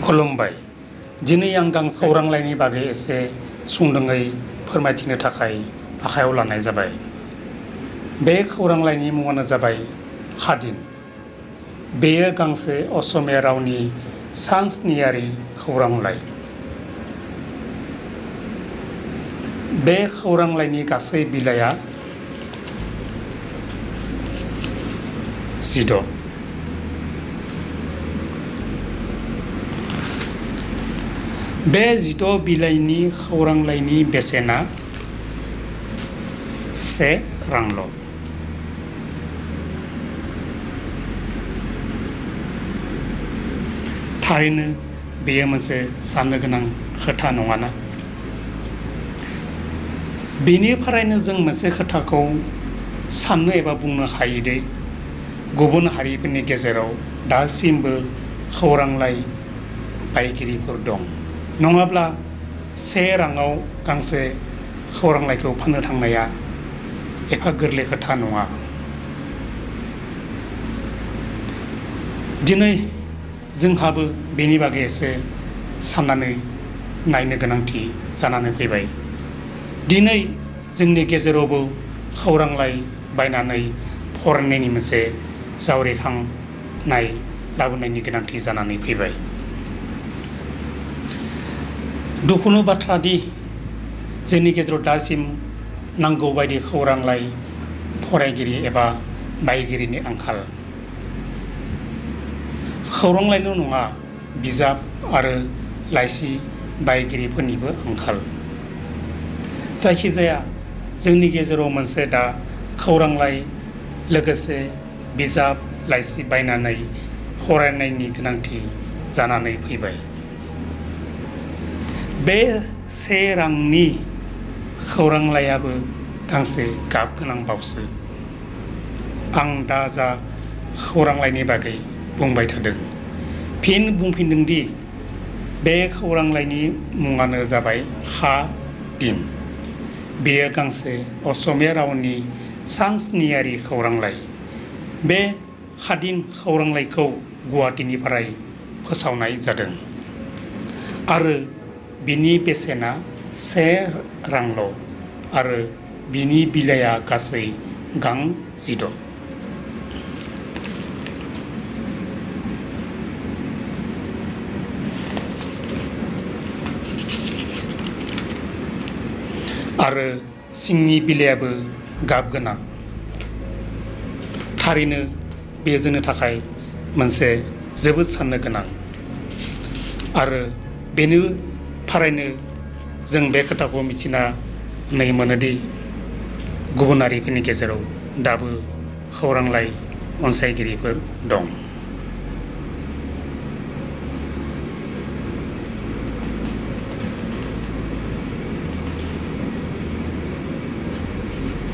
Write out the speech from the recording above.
खुलुमबाय। दिनै आं गांसे खौरां लाइनि बागै एसे सुंदङै फोरमायथिनो थाखाय आखायाव लानाय जाबाय। बे खौरां लाइनि मुङानो जाबाय खादिन। बेयो गांसे असमिया रावनि सानस्नियारि खौरां लाइ। बे खौरां लाइनि गासै बिलाइया 16। बे 16 बिलाइनि खौरां लाइनि बेसेना 1 रांल'। थारैनो बेयो मोनसे साननो गोनां खोथा नङाना? बेनिफ्रायनो जों मोनसे खोथाखौ साननो एबा बुंनो हायोदि गुबुन हारिफोरनि गेजेराव दासिमबो खौरां लाइ बायगिरिफोर दं। नङाब्ला 1 राङाव गांसे खौरां लाइखौ फाननो थांनाया एफा गोरलै खोथा नङा। दिनै जोंहाबो बेनि बागै एसे साननानै नायनो गोनांथि जानानै फैबाय। दिनै जोंनि गेजेरावबो खौरां लाइ बायनानै फरायनायनि मोनसे जावरिखांनाय लाबोनायनि गोनांथि जानानै फैबाय। दुखुनि बाथ्रा दि जोंनि गेजेराव दासिम नांगौ बायदि खौरां लाइ फरायगिरि एबा बायगिरिनि आंखाल। खौरां लाइल' नङा, बिजाब आरो लाइसि बायगिरिफोरनिबो आंखाल। जायखिजाया जोंनि गेजेराव मोनसे दा खौरां लाइ लोगोसे बिजाब लाइसि बायनानै फरायनायनि गोनांथि जानानै फैबाय। बे 1 रांनि खौरां लाइयाबो गांसे गाब गोनां बावसो। आं दा जा खौरां लाइनि बागै बुंबाय थादों, फिन बुंफिनदों दि बे खौरां लाइनि मुङानो जाबाय खादिन। बेयो गांसे असमिया रावनि सानस्नियारि खौरां लाइ। बे खादिन खौरां लाइखौ गुवाहाटीनिफ्राय फोसावनाय जादों आरो बिनि बेसेना 1 रांल' आरो बिनि बिलाइया गासै गां 16। आरो सिंनि बिलाइयाबो गाब गोनां। थारैनो बे जोंनि थाखाय मोनसे जोबोद साननो गोनां। आरो बेनि थारैनो जों बे खोथाखौ मिथिनानै मोनोदि गुबुन हारिफोरनि गेजेराव दाबो खौरां लाइ अनसायगिरिफोर दं।